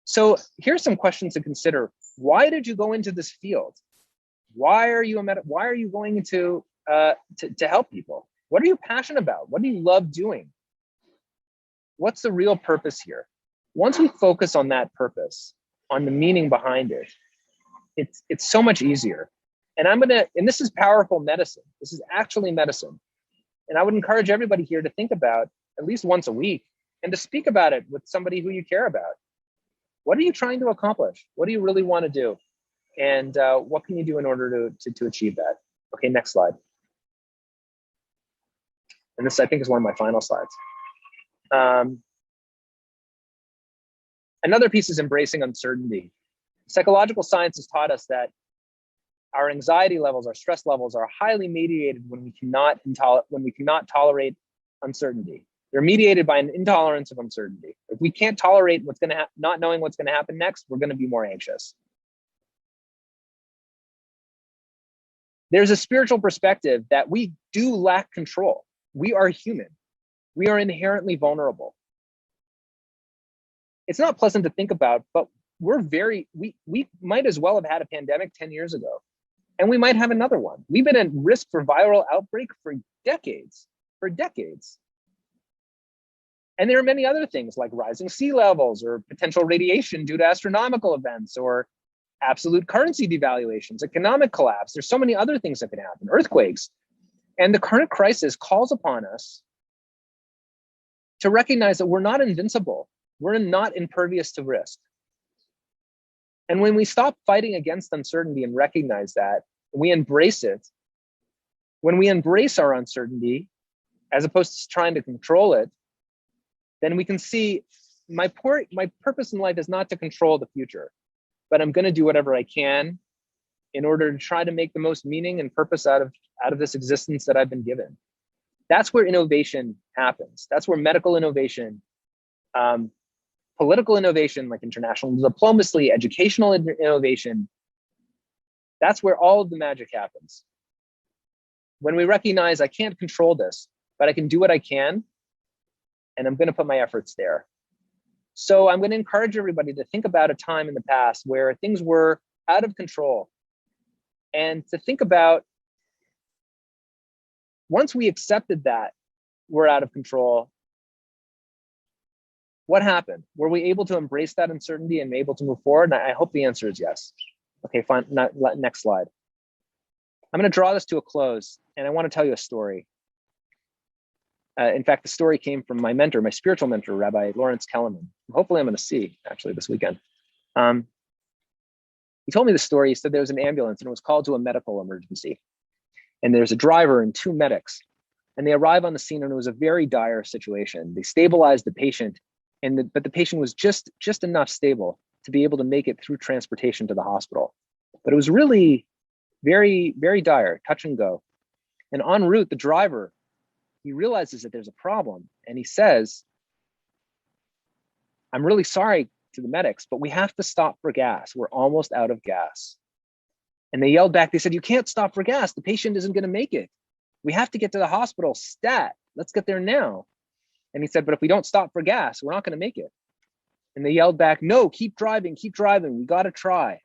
So here's some questions to consider. Why did you go into this field? Why are you going into to help people? What are you passionate about? What do you love doing? What's the real purpose here? Once we focus on that purpose, on the meaning behind it, it's so much easier. And this is powerful medicine. This is actually medicine. And I would encourage everybody here to think about at least once a week and to speak about it with somebody who you care about. What are you trying to accomplish? What do you really want to do? And what can you do in order to achieve that? Okay, next slide. And this, I think, is one of my final slides. Another piece is embracing uncertainty. Psychological science has taught us that our anxiety levels, our stress levels are highly mediated when we cannot tolerate uncertainty. They're mediated by an intolerance of uncertainty. If we can't tolerate not knowing what's going to happen next, we're going to be more anxious. There's a spiritual perspective that we do lack control. We are human. We are inherently vulnerable. It's not pleasant to think about, but we might as well have had a pandemic 10 years ago. And we might have another one. We've been at risk for viral outbreak for decades. And there are many other things like rising sea levels or potential radiation due to astronomical events or absolute currency devaluations, economic collapse. There's so many other things that can happen, earthquakes. And the current crisis calls upon us to recognize that we're not invincible. We're not impervious to risk. And when we stop fighting against uncertainty and recognize that, we embrace it, when we embrace our uncertainty, as opposed to trying to control it, then we can see my purpose in life is not to control the future, but I'm going to do whatever I can in order to try to make the most meaning and purpose out of this existence that I've been given. That's where innovation happens. That's where medical innovation, political innovation like international diplomacy, educational innovation, that's where all of the magic happens. When we recognize I can't control this, but I can do what I can, and I'm going to put my efforts there. So I'm going to encourage everybody to think about a time in the past where things were out of control And to think about, once we accepted that we're out of control, what happened? Were we able to embrace that uncertainty and able to move forward? And I hope the answer is yes. Okay, fine. Next slide. I'm going to draw this to a close, and I want to tell you a story. In fact, the story came from my mentor, my spiritual mentor, Rabbi Lawrence Kellerman. Hopefully I'm going to see, actually, this weekend. He told me the story. He said there was an ambulance, and it was called to a medical emergency. And there's a driver and 2 medics. And they arrive on the scene, and it was a very dire situation. They stabilized the patient, but the patient was just enough stable to be able to make it through transportation to the hospital. But it was really very, very dire, touch and go. And en route, the driver, he realizes that there's a problem. And he says, I'm really sorry to the medics, but we have to stop for gas. We're almost out of gas. And they yelled back, they said, you can't stop for gas. The patient isn't going to make it. We have to get to the hospital stat. Let's get there now. And he said, but if we don't stop for gas, we're not going to make it. And they yelled back, no, keep driving, keep driving. We got to try.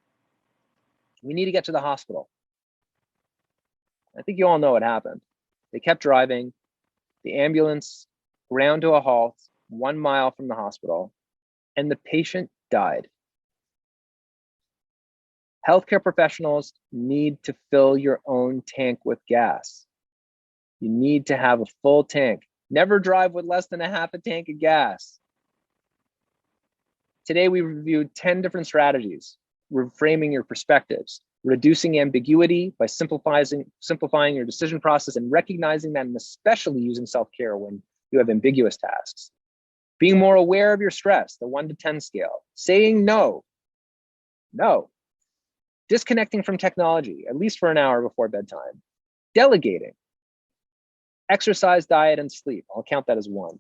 We need to get to the hospital. I think you all know what happened. They kept driving. The ambulance ground to a halt 1 mile from the hospital, and the patient died. Healthcare professionals need to fill your own tank with gas. You need to have a full tank. Never drive with less than a half a tank of gas. Today, we reviewed 10 different strategies, reframing your perspectives, reducing ambiguity by simplifying your decision process and recognizing that, and especially using self-care when you have ambiguous tasks. Being more aware of your stress, the 1 to 10 scale. Saying no. Disconnecting from technology, at least for an hour before bedtime. Delegating. Exercise, diet, and sleep. I'll count that as 1.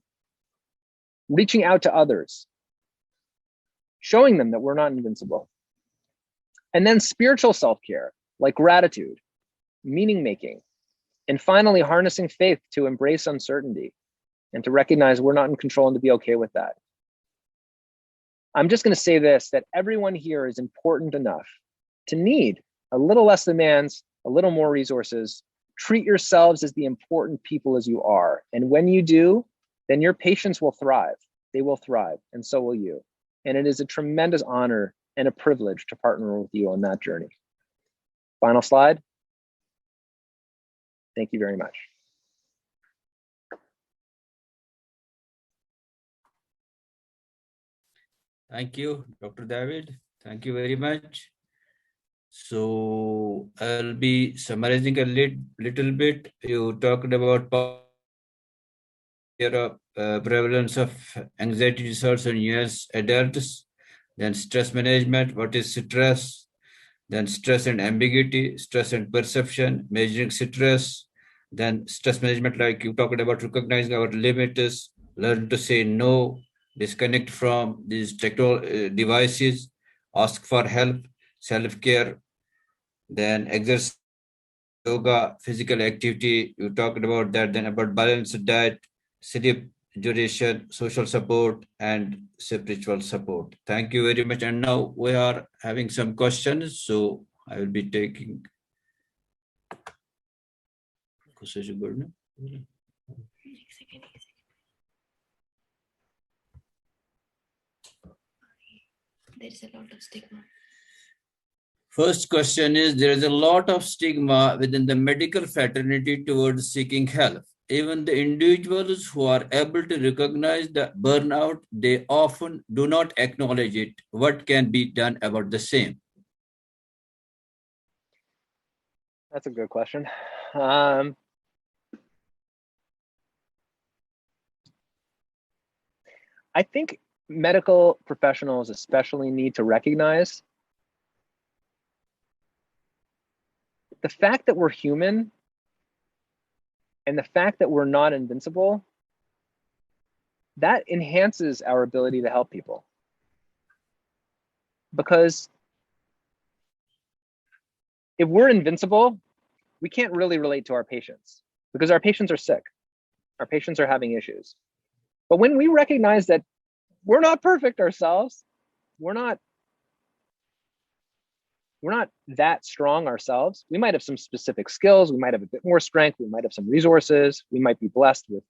Reaching out to others. Showing them that we're not invincible. And then spiritual self-care, like gratitude, meaning making, and finally harnessing faith to embrace uncertainty and to recognize we're not in control and to be okay with that. I'm just going to say this, that everyone here is important enough to need a little less demands, a little more resources. Treat yourselves as the important people as you are. And when you do, then your patients will thrive. They will thrive, and so will you. And it is a tremendous honor and a privilege to partner with you on that journey. Final slide. Thank you very much. Thank you, Dr. David. Thank you very much. So I'll be summarizing a little bit. You talked about prevalence of anxiety disorders in US adults, then stress management, what is stress, then stress and ambiguity, stress and perception, measuring stress, then stress management, like you talked about, recognizing our limits, learn to say no, disconnect from these technical devices, ask for help, self-care, then exercise, yoga, physical activity, you talked about that, then about balanced diet, sleep duration, social support, and spiritual support. Thank you very much. And now we are having some questions, so I will be taking. There's a lot of stigma. First question is, there is a lot of stigma within the medical fraternity towards seeking help. Even the individuals who are able to recognize the burnout, they often do not acknowledge it. What can be done about the same? That's a good question. I think medical professionals especially need to recognize the fact that we're human and the fact that we're not invincible. That enhances our ability to help people. Because if we're invincible, we can't really relate to our patients because our patients are sick. Our patients are having issues. But when we recognize that we're not perfect ourselves, we're not we're not that strong ourselves. We might have some specific skills. We might have a bit more strength. We might have some resources. We might be blessed with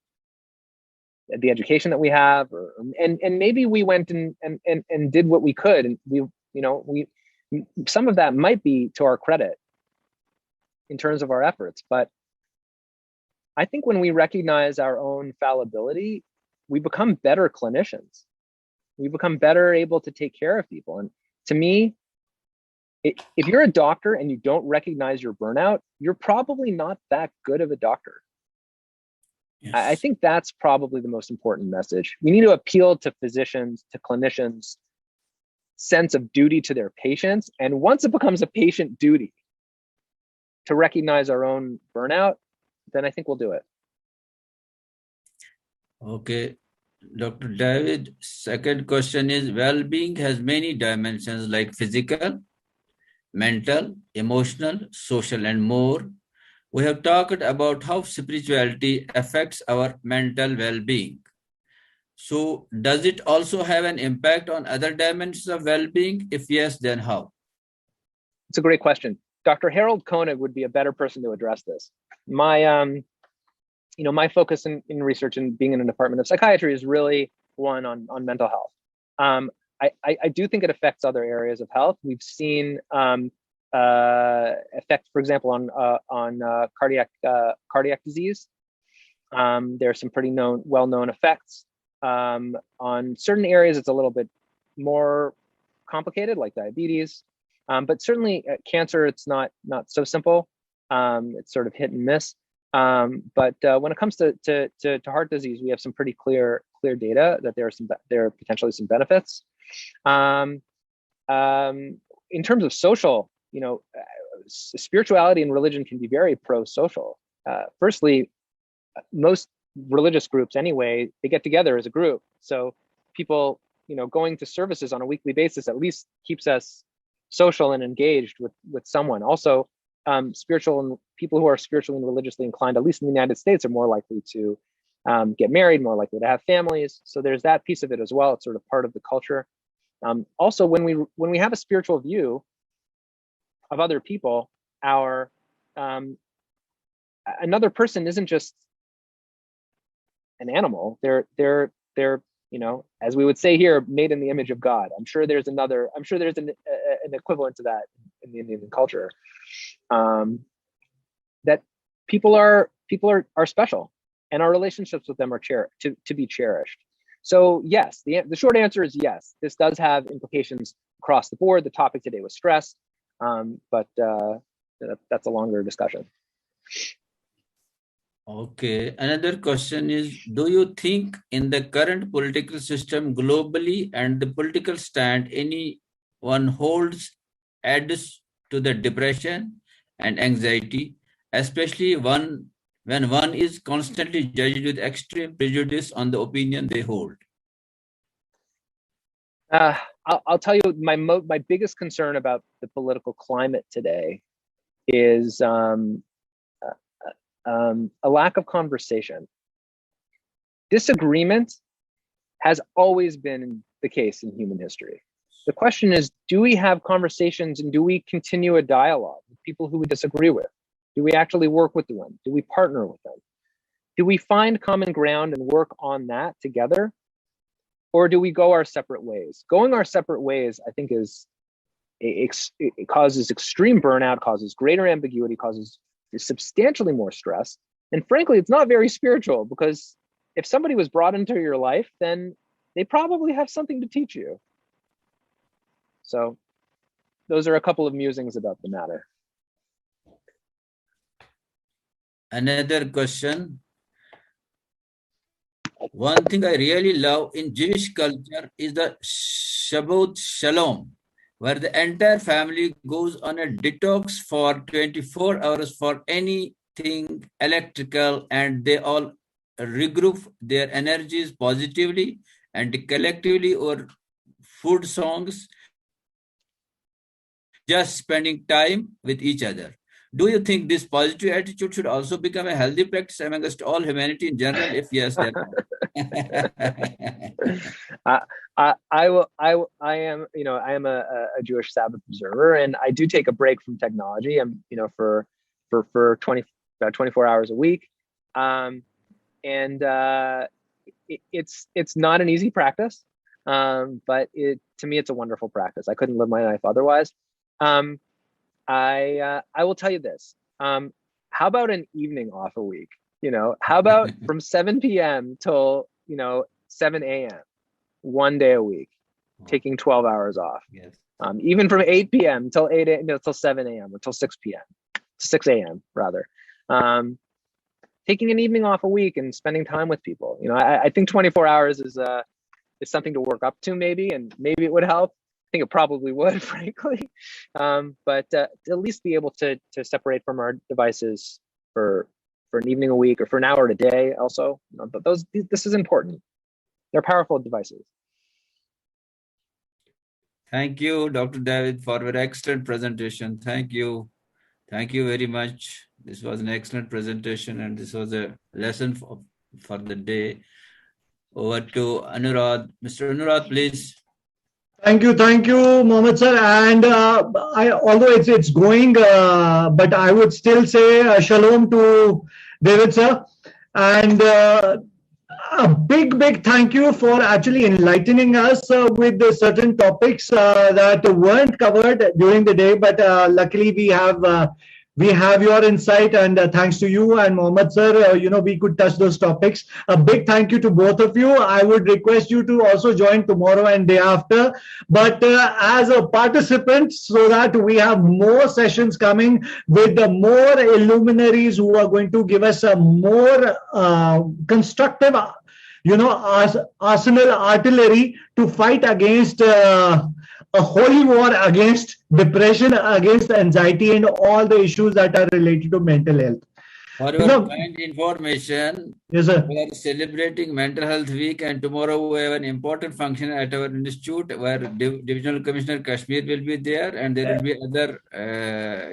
the education that we have, and maybe we went and did what we could, and we some of that might be to our credit in terms of our efforts. But I think when we recognize our own fallibility, we become better clinicians. We become better able to take care of people. And to me, if you're a doctor and you don't recognize your burnout, you're probably not that good of a doctor. Yes. I think that's probably the most important message. We need to appeal to physicians, to clinicians' sense of duty to their patients. And once it becomes a patient duty to recognize our own burnout, then I think we'll do it. Okay. Dr. David, second question is, well-being has many dimensions like physical, mental, emotional, social, and more. We have talked about how spirituality affects our mental well-being. So does it also have an impact on other dimensions of well-being? If yes, then how? It's a great question. Dr. Harold Koenig would be a better person to address this. My my focus in research and being in a department of psychiatry is really one on mental health. I do think it affects other areas of health. We've seen effect, for example, on cardiac disease. There are some pretty well-known effects. On certain areas, it's a little bit more complicated, like diabetes. But certainly cancer, it's not so simple. It's sort of hit and miss. But when it comes to heart disease, we have some pretty clear data that there are potentially some benefits. In terms of social, spirituality and religion can be very pro-social. Firstly, most religious groups anyway, they get together as a group. So people, going to services on a weekly basis at least keeps us social and engaged with someone. Also, people who are spiritually and religiously inclined, at least in the United States, are more likely to get married, more likely to have families. So there's that piece of it as well. It's sort of part of the culture. Also, when we have a spiritual view of other people, another person isn't just an animal. They're as we would say here, made in the image of God. I'm sure there's an equivalent to that in the Indian culture. That people are special, and our relationships with them are to be cherished. So yes, the short answer is yes. This does have implications across the board. The topic today was stress, but that's a longer discussion. Okay. Another question is, do you think in the current political system globally and the political stand, anyone holds adds to the depression and anxiety, especially when one is constantly judged with extreme prejudice on the opinion they hold? I'll tell you, my biggest concern about the political climate today is a lack of conversation. Disagreement has always been the case in human history. The question is, do we have conversations and do we continue a dialogue with people who we disagree with? Do we actually work with them? Do we partner with them? Do we find common ground and work on that together? Or do we go our separate ways? Going our separate ways, I think, it causes extreme burnout, causes greater ambiguity, causes substantially more stress. And frankly, it's not very spiritual, because if somebody was brought into your life, then they probably have something to teach you. So those are a couple of musings about the matter. Another question. One thing I really love in Jewish culture is the Shabbat Shalom, where the entire family goes on a detox for 24 hours for anything electrical, and they all regroup their energies positively and collectively over food songs, just spending time with each other. Do you think this positive attitude should also become a healthy practice amongst all humanity in general? If yes, then I am, I am a Jewish Sabbath observer, and I do take a break from technology. I'm, for about 24 hours a week, and it's not an easy practice, but to me it's a wonderful practice. I couldn't live my life otherwise. I will tell you this. How about an evening off a week? How about from 7 p.m. till 7 a.m. one day a week, taking 12 hours off. yes. Even from 8 p.m. till 8 a.m. Till 7 a.m. or till 6 p.m. 6 a.m. rather. Taking an evening off a week and spending time with people. I think 24 hours is something to work up to, maybe, and maybe it would help. I think it probably would, frankly. But to at least be able to separate from our devices for an evening a week or for an hour a day also. This is important. They're powerful devices. Thank you, Dr. David, for your excellent presentation. Thank you. Thank you very much. This was an excellent presentation, and this was a lesson for the day. Over to Anurad. Mr. Anurad, please. Thank you, Mohammed sir. And although it's going, but I would still say shalom to David sir. And a big thank you for actually enlightening us with the certain topics that weren't covered during the day. But luckily we have your insight, and thanks to you and Mohammed sir, we could touch those topics. A big thank you to both of you. I would request you to also join tomorrow and day after, but as a participant, so that we have more sessions coming with more illuminaries who are going to give us a more constructive, arsenal artillery to fight against a holy war against depression, against anxiety, and all the issues that are related to mental health. For your kind information, yes, sir. We are celebrating Mental Health Week, and tomorrow we have an important function at our institute where Divisional Commissioner Kashmir will be there, and there will be other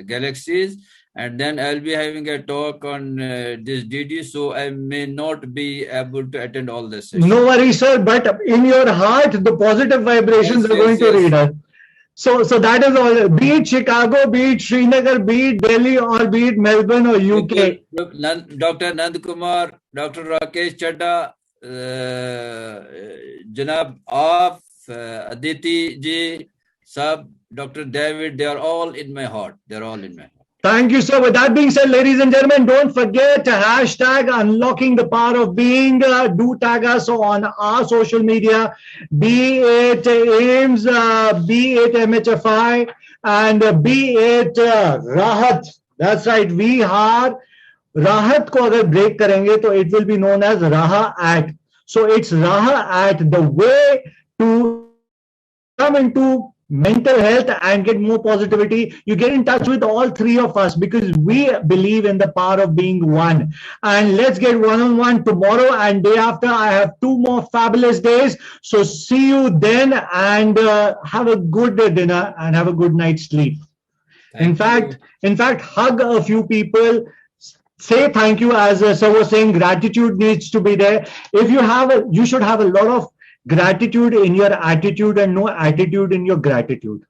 galaxies. And then I'll be having a talk on this DD, so I may not be able to attend all the sessions. No worries, sir, but in your heart, the positive vibrations are going to read us. So that is all. Be it Chicago, be it Srinagar, be it Delhi, or be it Melbourne or UK. Dr. Nand Kumar, Dr. Rakesh Chadda, Janab Af, Aditi Ji, Sab, Dr. David, they are all in my heart. They're all in my heart. Thank you, sir. With that being said, ladies and gentlemen, don't forget to hashtag unlocking the power of being. Do tag us on our social media, be it AIMS, be it MHFI, and be it Rahat. That's right. We are Rahat ko agar break karenge, so it will be known as Raha at. So it's Raha at, the way to come into mental health and get more positivity. You get in touch with all three of us because we believe in the power of being one. And let's get one-on-one tomorrow and day after. I have 2 more fabulous days. So see you then, and have a good dinner and have a good night's sleep. In fact, hug a few people. Say thank you, as sir was saying, gratitude needs to be there. If you should have a lot of gratitude in your attitude and no attitude in your gratitude.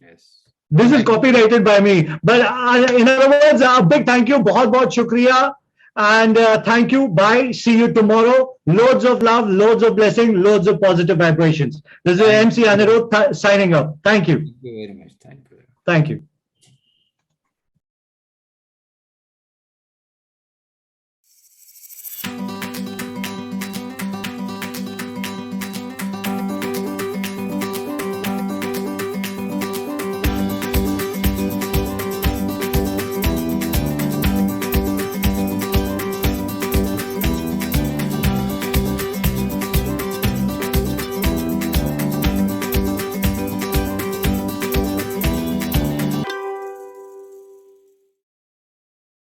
Yes. This is copyrighted by me. But in other words, a big thank you. Bahut shukriya. And thank you. Bye. See you tomorrow. Loads of love, loads of blessing, loads of positive vibrations. This is MC Anirudh signing up. Thank you. Thank you very much. Thank you. Thank you.